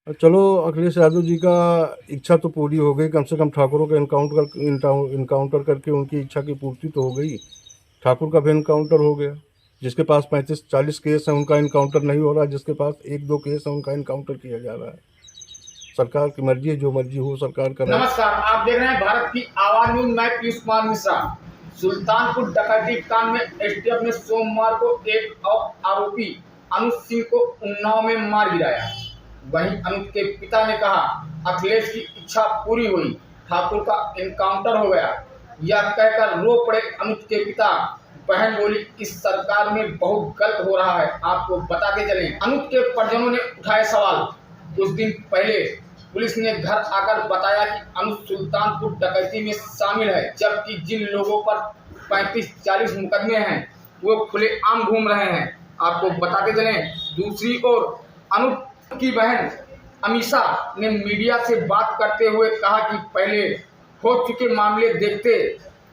चलो, अखिलेश यादव जी का इच्छा तो पूरी हो गई, कम से कम ठाकुरों का इनकाउंटर करके उनकी इच्छा की पूर्ति तो हो गई। ठाकुर का भी इनकाउंटर हो गया। जिसके पास 35-40 केस हैं उनका इनकाउंटर नहीं हो रहा, जिसके पास 1-2 केस हैं उनका इनकाउंटर किया जा रहा है। सरकार की मर्जी है, जो मर्जी हो सरकार कराए। नमस्कार, आप देख रहे हैं भारत की आवाज न्यूज। मैं पीयूष कुमार मिश्रा। सुल्तानपुर डकैती कांड में एसटीएफ ने सोमवार को एक और आरोपी अनुज सिंह को उन्नाव में मार गिराया। वहीं अनुज के पिता ने कहा, अखिलेश की इच्छा पूरी हुई, ठाकुर का इनकाउंटर हो गया। यह कहकर रो पड़े अनुज के पिता। बहन बोली, इस सरकार में बहुत गलत हो रहा है। आपको बताते चले, अनुज के परिजनों ने उठाए सवाल। कुछ दिन पहले पुलिस ने घर आकर बताया कि अनुज सुल्तानपुर डकैती में शामिल है, जबकि जिन लोगों पर 35-40 मुकदमे हैं वो खुलेआम घूम रहे हैं। आपको बताते चले, दूसरी ओर अनुज की बहन अमीषा ने मीडिया से बात करते हुए कहा कि पहले हो चुके मामले देखते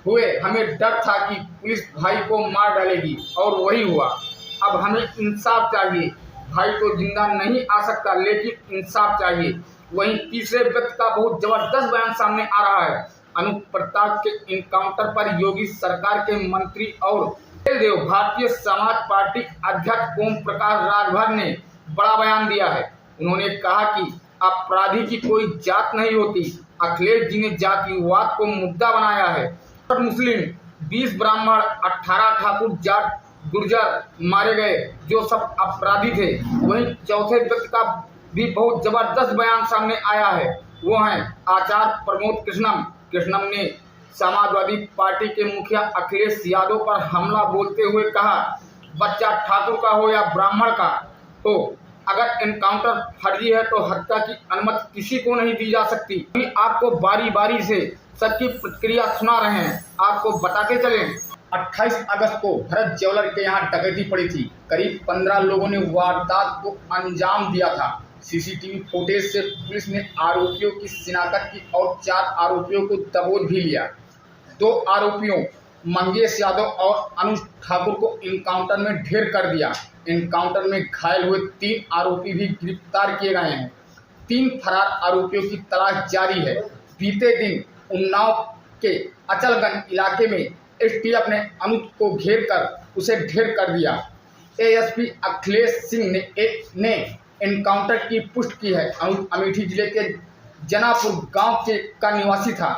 हुए हमें डर था कि पुलिस भाई को मार डालेगी, और वही हुआ। अब हमें इंसाफ चाहिए। भाई तो जिंदा नहीं आ सकता, लेकिन इंसाफ चाहिए। वहीं तीसरे व्यक्ति का बहुत जबरदस्त बयान सामने आ रहा है। अनूप प्रताप के इनकाउंटर पर योगी सरकार के मंत्री और देव भारतीय समाज पार्टी अध्यक्ष ओम प्रकाश राजभर ने बड़ा बयान दिया है। उन्होंने कहा कि अपराधी की कोई जात नहीं होती। अखिलेश जी ने जातिवाद को मुद्दा बनाया है। मुस्लिम, 20 ब्राह्मण, 18 ठाकुर जाट गुर्जर मारे गए, जो सब अपराधी थे। वहीं चौथे व्यक्ति का भी बहुत जबरदस्त बयान सामने आया है। वो हैं आचार्य प्रमोद कृष्णम ने समाजवादी पार्टी के मुखिया अखिलेश यादव पर हमला बोलते हुए कहा, बच्चा ठाकुर का हो या ब्राह्मण का हो, अगर एनकाउंटर फर्जी है तो हत्या की अनुमति किसी को नहीं दी जा सकती। आपको बारी बारी से सबकी प्रतिक्रिया सुना रहे हैं। आपको बताते चले, 28 अगस्त को भरत ज्वेलर के यहाँ डकैती पड़ी थी। करीब 15 लोगों ने वारदात को अंजाम दिया था। सीसीटीवी फुटेज से पुलिस ने आरोपियों की शिनाख्त की और 4 आरोपियों को दबोच भी लिया। 2 आरोपियों मंगेश यादव और अनुज ठाकुर को इनकाउंटर में ढेर कर दिया। इनकाउंटर में घायल हुए 3 आरोपी भी गिरफ्तार किए गए हैं। 3 फरार आरोपियों की तलाश जारी है। बीते दिन उन्नाव के अचलगंज इलाके में एसटीएफ ने अनुज को घेर कर उसे ढेर कर दिया। एएसपी अखिलेश सिंह ने एनकाउंटर की पुष्टि की है। अनुज अमेठी जिले के जनापुर गांव का निवासी था।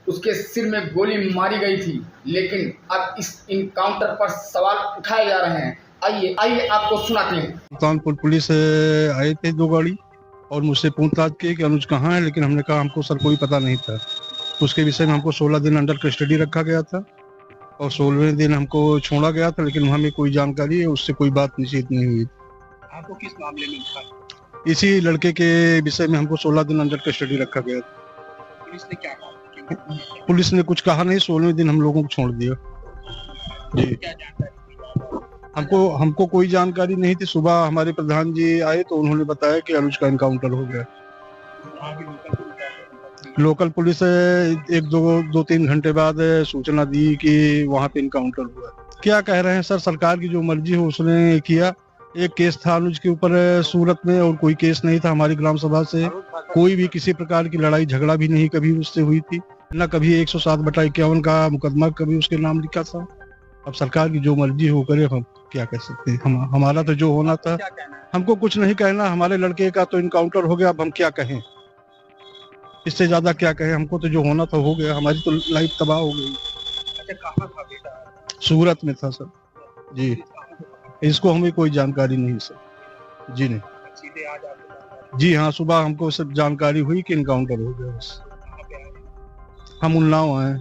उसके सिर में गोली मारी गई थी, लेकिन अब इस इनकाउंटर पर सवाल उठाए जा रहे हैं। आइए आपको सुनाते हैं। सुल्तानपुर पुलिस आए थे 2 गाड़ी और मुझसे पूछताछ की कि अनुज कहाँ है, लेकिन हमने कहा हमको सर कोई पता नहीं था। उसके विषय में हमको 16 दिन अंडर कस्टडी रखा गया था और 16वें दिन हमको छोड़ा गया था, लेकिन हमें कोई जानकारी है उससे कोई बात निश्चित नहीं हुई। आपको किस मामले में था? इसी लड़के के विषय में हमको 16 दिन अंडर कस्टडी रखा गया था। पुलिस ने क्या कहा? पुलिस ने कुछ कहा नहीं, 16वें दिन हम लोगों को छोड़ दिया। जी, क्या जानकारी? हमको कोई जानकारी नहीं थी। सुबह हमारे प्रधान जी आए तो उन्होंने बताया कि अनुज का इनकाउंटर हो गया। लोकल पुलिस 1-2-3 घंटे बाद सूचना दी कि वहाँ पे इनकाउंटर हुआ। क्या कह रहे हैं सर, सरकार की जो मर्जी हो उसने किया। एक केस था अनुज के ऊपर सूरत में और कोई केस नहीं था। हमारी ग्राम सभा से कोई भी किसी प्रकार की लड़ाई झगड़ा भी नहीं कभी उससे हुई थी, न कभी 107/51 का मुकदमा कभी उसके नाम लिखा था। अब सरकार की जो मर्जी हो करे, हम क्या कह सकते हैं। हमारा तो जो होना था, हमको कुछ नहीं कहना। हमारे लड़के का तो इनकाउंटर हो गया, अब हम क्या कहें, इससे ज्यादा क्या कहें। हमको तो जो होना था हो गया, हमारी तो लाइफ तबाह हो गई। अच्छा, कहाँ था बेटा? सूरत में था सर। जी, इसको हमें कोई जानकारी नहीं सर। जी नहीं। सीधे आज आपको जी हाँ, सुबह हमको सब जानकारी हुई कि इनकाउंटर हो गया। बस हम उन्नाव आए।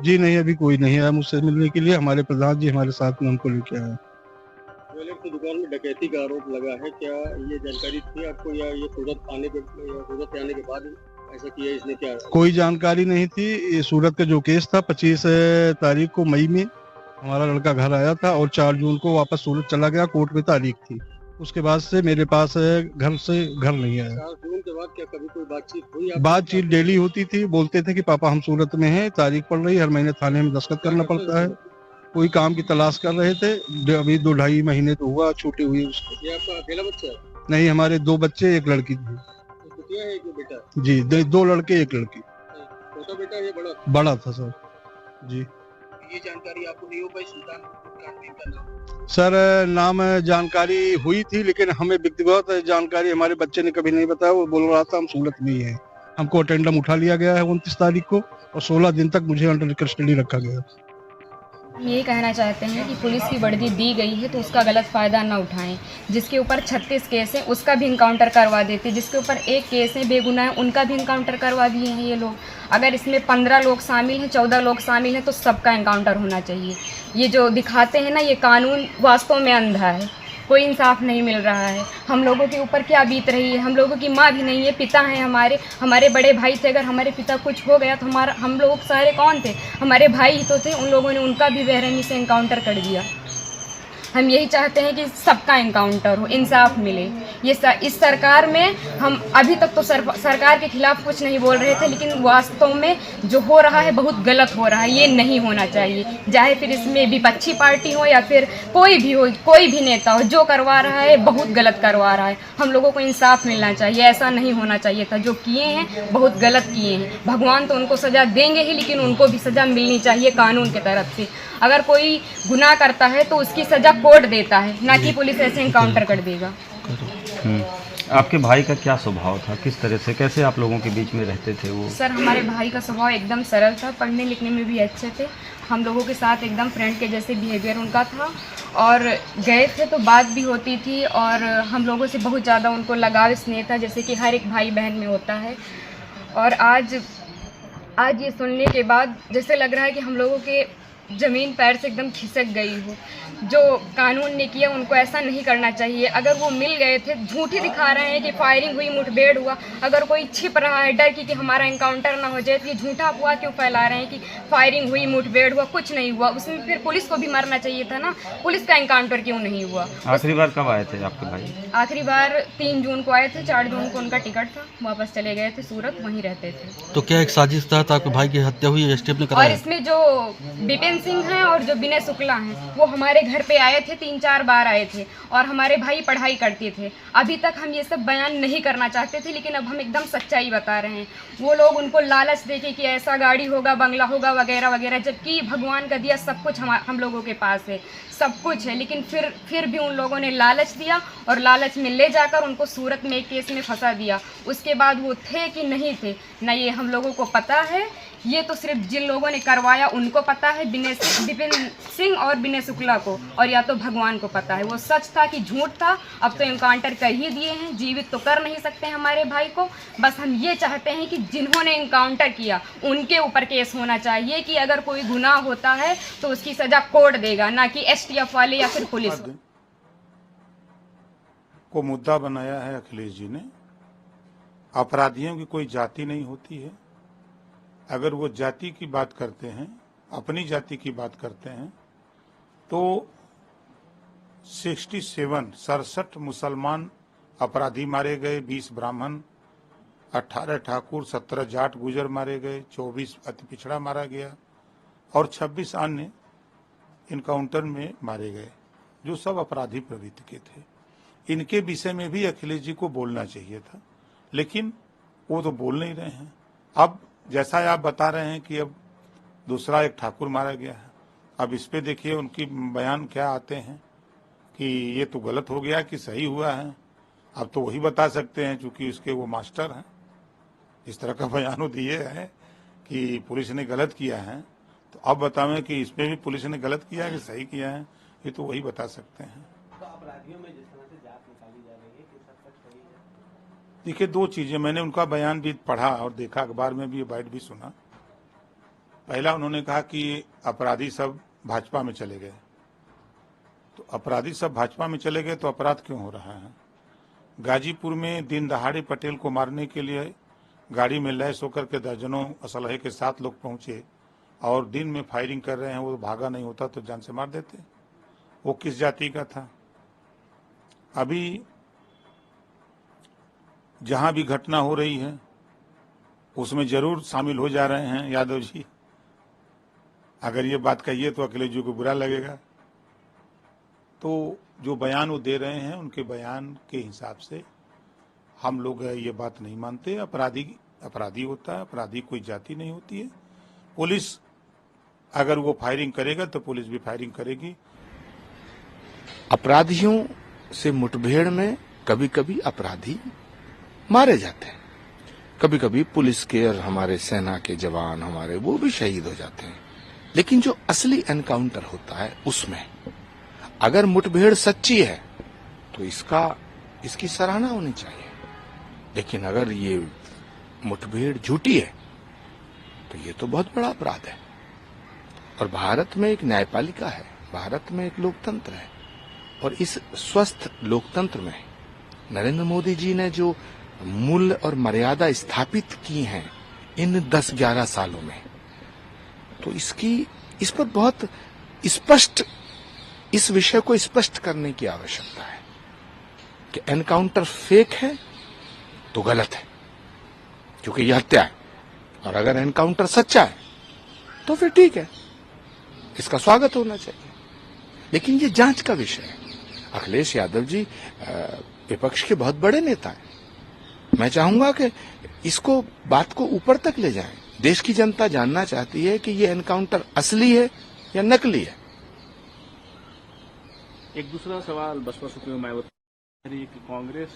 जी नहीं, अभी कोई नहीं आया मुझसे मिलने के लिए। हमारे प्रधान जी हमारे साथ में हमको लेके आए। ज्वेलर की दुकान में डकैती का आरोप लगा है, क्या ये जानकारी थी आपको या ये सूरत आने के बाद ऐसा किया इसने? क्या कोई जानकारी नहीं थी। ये सूरत का जो केस था 25 तारीख को मई में हमारा लड़का घर आया था और 4 जून को वापस सूरत चला गया। कोर्ट में तारीख थी। उसके बाद से मेरे पास घर नहीं आया। 4 जून के बाद क्या कभी कोई बातचीत हुई? बातचीत डेली होती थी। बोलते थे कि पापा हम सूरत में हैं, तारीख पड़ रही है, हर महीने थाने में दस्तखत करना पड़ता है। कोई काम की तलाश कर रहे थे। अभी 2-2.5 महीने तो हुआ छूटे हुए उसको। ये आपका अकेला बच्चा है? नहीं, हमारे 2 बच्चे, 1 लड़की थी। एक बिटिया है एक बेटा? जी, 2 लड़के 1 लड़की। छोटा बेटा है या बड़ा? बड़ा था सर। जी ये जानकारी आपको नहीं हो पाई सुल्तानपुर कांड का नाम? सर, नाम जानकारी हुई थी, लेकिन हमें व्यक्तिगत जानकारी हमारे बच्चे ने कभी नहीं बताया। वो बोल रहा था हम सूरत में ही हैं। हमको अटेंडम उठा लिया गया है 29 तारीख को, और 16 दिन तक मुझे अंडर कस्टडी रखा गया। हम यही कहना चाहते हैं कि पुलिस की वर्दी दी गई है तो उसका गलत फ़ायदा ना उठाएं। जिसके ऊपर 36 केस हैं उसका भी इनकाउंटर करवा देते, जिसके ऊपर 1 केस है बेगुनाह है उनका भी इनकाउंटर करवा दिए हैं ये लोग। अगर इसमें 15 लोग शामिल हैं, 14 लोग शामिल हैं तो सबका इनकाउंटर होना चाहिए। ये जो दिखाते हैं ना, ये कानून वास्तव में अंधा है, कोई इंसाफ नहीं मिल रहा है। हम लोगों के ऊपर क्या बीत रही है, हम लोगों की माँ भी नहीं है, पिता हैं हमारे बड़े भाई थे। अगर हमारे पिता कुछ हो गया तो हम लोग सारे कौन थे, हमारे भाई ही तो थे। उन लोगों ने उनका भी बेरहमी से इनकाउंटर कर दिया। हम यही चाहते हैं कि सबका इनकाउंटर हो, इंसाफ मिले। इस सरकार में हम अभी तक तो सरकार के खिलाफ कुछ नहीं बोल रहे थे, लेकिन वास्तव में जो हो रहा है बहुत गलत हो रहा है। ये नहीं होना चाहिए, चाहे फिर इसमें विपक्षी पार्टी हो या फिर कोई भी हो, कोई भी नेता हो, जो करवा रहा है बहुत गलत करवा रहा है। हम लोगों को इंसाफ मिलना चाहिए, ऐसा नहीं होना चाहिए था। जो किए हैं बहुत गलत किए हैं। भगवान तो उनको सज़ा देंगे ही, लेकिन उनको भी सज़ा मिलनी चाहिए कानून की तरफ से। अगर कोई गुनाह करता है तो उसकी सज़ा कोर्ट देता है, ना कि पुलिस ऐसे इनकाउंटर कर देगा। आपके भाई का क्या स्वभाव था, किस तरह से, कैसे आप लोगों के बीच में रहते थे वो? सर, हमारे भाई का स्वभाव एकदम सरल था, पढ़ने लिखने में भी अच्छे थे। हम लोगों के साथ एकदम फ्रेंड के जैसे बिहेवियर उनका था, और गए थे तो बात भी होती थी, और हम लोगों से बहुत ज़्यादा उनको लगाव स्नेह था, जैसे कि हर एक भाई बहन में होता है। और आज ये सुनने के बाद जैसे लग रहा है कि हम लोगों के ज़मीन पैर से एकदम खिसक गई हो। जो कानून ने किया उनको ऐसा नहीं करना चाहिए। अगर वो मिल गए थे, झूठ ही दिखा रहे हैं कि फायरिंग हुई, मुठभेड़ हुआ। अगर कोई छिप रहा है डर की कि हमारा इनकाउंटर ना हो जाए, तो ये झूठा अफवाह क्यों फैला रहे हैं कि फायरिंग हुई, मुठभेड़ हुआ? कुछ नहीं हुआ। उसमें फिर पुलिस को भी मरना चाहिए था ना, पुलिस का इनकाउंटर क्यों नहीं हुआ? आखिरी बार कब आए थे आपके भाई? आखिरी बार 3 जून को आए थे, 4 जून को उनका टिकट था, वापस चले गए थे सूरत, वहीं रहते थे। तो क्या एक साजिश तहत आपके भाई की हत्या हुई, एसटीएफ ने और कराया? इसमें जो विपिन सिंह हैं और जो विनय शुक्ला हैं, वो हमारे घर पे आए थे, 3-4 बार आए थे, और हमारे भाई पढ़ाई करते थे। अभी तक हम ये सब बयान नहीं करना चाहते थे, लेकिन अब हम एकदम सच्चाई बता रहे हैं। वो लोग उनको लालच देके कि ऐसा गाड़ी होगा, बंगला होगा, वगैरह वगैरह, जबकि भगवान का दिया सब कुछ हम लोगों के पास है, सब कुछ है। लेकिन फिर भी उन लोगों ने लालच दिया, और लालच में ले जाकर उनको सूरत में एक केस में फंसा दिया। उसके बाद वो थे कि नहीं थे ना, ये हम लोगों को पता है। ये तो सिर्फ जिन लोगों ने करवाया उनको पता है, विपिन सिंह और विनय शुक्ला को, और या तो भगवान को पता है वो सच था कि झूठ था। अब तो इनकाउंटर कर ही दिए हैं, जीवित तो कर नहीं सकते हमारे भाई को। बस हम ये चाहते हैं कि जिन्होंने इनकाउंटर किया उनके ऊपर केस होना चाहिए, कि अगर कोई गुनाह होता है तो उसकी सजा कोर्ट देगा, ना कि एसटीएफ वाले या फिर पुलिस को मुद्दा बनाया है अखिलेश जी ने। अपराधियों की कोई जाति नहीं होती है। अगर वो जाति की बात करते हैं, अपनी जाति की बात करते हैं, तो 67 मुसलमान अपराधी मारे गए, 20 ब्राह्मण, 18 ठाकुर, 17 जाट गुजर मारे गए, 24 अति पिछड़ा मारा गया, और 26 अन्य इनकाउंटर में मारे गए, जो सब अपराधी प्रवृत्ति के थे। इनके विषय में भी अखिलेश जी को बोलना चाहिए था, लेकिन वो तो बोल नहीं रहे हैं। अब जैसा आप बता रहे हैं कि अब दूसरा एक ठाकुर मारा गया है, अब इस पे देखिए उनकी बयान क्या आते हैं कि ये तो गलत हो गया कि सही हुआ है। अब तो वही बता सकते हैं, चूंकि उसके वो मास्टर हैं। इस तरह का बयान वो दिए हैं कि पुलिस ने गलत किया है, तो अब बतावें कि इसमें भी पुलिस ने गलत किया है कि सही किया है, ये तो वही बता सकते हैं। तो अपराधियों में जिस तरह से जात निकाली जा रही है कि सब सच सही है? देखिए, 2 चीजें, मैंने उनका बयान भी पढ़ा और देखा, अखबार में भी, बाइट भी सुना। पहला उन्होंने कहा कि अपराधी सब भाजपा में चले गए। तो अपराधी सब भाजपा में चले गए तो अपराध क्यों हो रहा है? गाजीपुर में दिन दहाड़े पटेल को मारने के लिए गाड़ी में लैस होकर के दर्जनों असलहे के साथ लोग पहुंचे और दिन में फायरिंग कर रहे हैं, वो भागा नहीं होता तो जान से मार देते। वो किस जाति का था? अभी जहां भी घटना हो रही है उसमें जरूर शामिल हो जा रहे हैं यादव जी। अगर ये बात कहिए तो अखिलेश जी को बुरा लगेगा। तो जो बयान वो दे रहे हैं उनके बयान के हिसाब से हम लोग ये बात नहीं मानते। अपराधी होता है, अपराधी कोई जाति नहीं होती है। पुलिस अगर वो फायरिंग करेगा तो पुलिस भी फायरिंग करेगी। अपराधियों से मुठभेड़ में कभी कभी अपराधी मारे जाते हैं, कभी कभी पुलिस के और हमारे सेना के जवान हमारे वो भी शहीद हो जाते हैं। लेकिन जो असली एनकाउंटर होता है उसमें अगर मुठभेड़ सच्ची है तो इसकी सराहना होनी चाहिए। लेकिन अगर ये मुठभेड़ झूठी है तो ये तो बहुत बड़ा अपराध है। और भारत में एक न्यायपालिका है, भारत में एक लोकतंत्र है, और इस स्वस्थ लोकतंत्र में नरेंद्र मोदी जी ने जो मूल्य और मर्यादा स्थापित की हैं इन 10-11 सालों में, तो इस पर बहुत स्पष्ट इस विषय को स्पष्ट करने की आवश्यकता है कि एनकाउंटर फेक है तो गलत है, क्योंकि यह हत्या है। और अगर एनकाउंटर सच्चा है तो फिर ठीक है, इसका स्वागत होना चाहिए। लेकिन ये जांच का विषय है। अखिलेश यादव जी विपक्ष के बहुत बड़े नेता हैं। मैं चाहूंगा कि इसको बात को ऊपर तक ले जाएं। देश की जनता जानना चाहती है कि ये एनकाउंटर असली है या नकली है। एक दूसरा सवाल बसपा सुप्रीमो मायावती कि कांग्रेस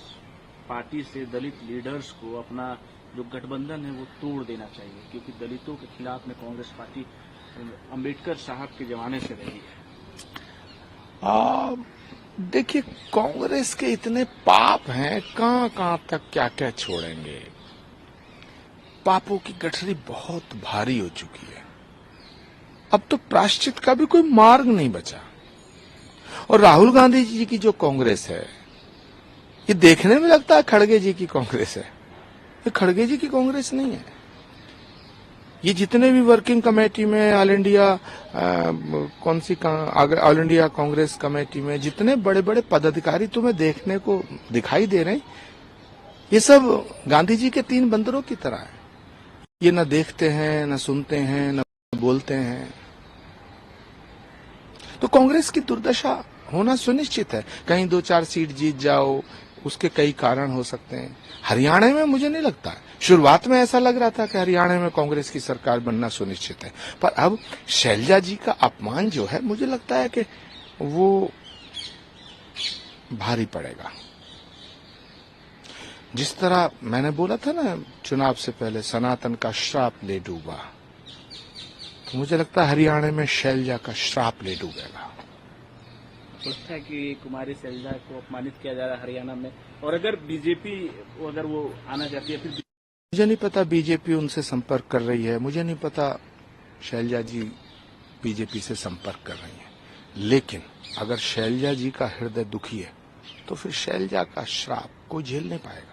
पार्टी से दलित लीडर्स को अपना जो गठबंधन है वो तोड़ देना चाहिए, क्योंकि दलितों के खिलाफ में कांग्रेस पार्टी अंबेडकर साहब के जमाने से रही है। देखिए, कांग्रेस के इतने पाप हैं, कहां तक क्या क्या छोड़ेंगे। पापों की गठरी बहुत भारी हो चुकी है। अब तो प्रायश्चित का भी कोई मार्ग नहीं बचा। और राहुल गांधी जी की जो कांग्रेस है, ये देखने में लगता है खड़गे जी की कांग्रेस है। ये खड़गे जी की कांग्रेस नहीं है। ये जितने भी वर्किंग कमेटी में all India all India Congress committee में जितने बड़े बड़े पदाधिकारी तुम्हें देखने को दिखाई दे रहे हैं, ये सब गांधी जी के 3 बंदरों की तरह है। ये न देखते हैं, न सुनते हैं, न बोलते हैं। तो कांग्रेस की दुर्दशा होना सुनिश्चित है। कहीं 2-4 सीट जीत जाओ, उसके कई कारण हो सकते हैं। हरियाणा में मुझे नहीं लगता है, शुरुआत में ऐसा लग रहा था कि हरियाणा में कांग्रेस की सरकार बनना सुनिश्चित है, पर अब शैलजा जी का अपमान जो है, मुझे लगता है कि वो भारी पड़ेगा। जिस तरह मैंने बोला था ना चुनाव से पहले, सनातन का श्राप ले डूबा, तो मुझे लगता है हरियाणा में शैलजा का श्राप ले डूबेगा। लगता है कि कुमारी शैलजा को अपमानित किया जा रहा है हरियाणा में, और अगर बीजेपी अगर वो आना चाहती है, फिर मुझे नहीं पता बीजेपी उनसे संपर्क कर रही है, मुझे नहीं पता शैलजा जी बीजेपी से संपर्क कर रही हैं। लेकिन अगर शैलजा जी का हृदय दुखी है तो फिर शैलजा का श्राप कोई झेल नहीं पाएगा।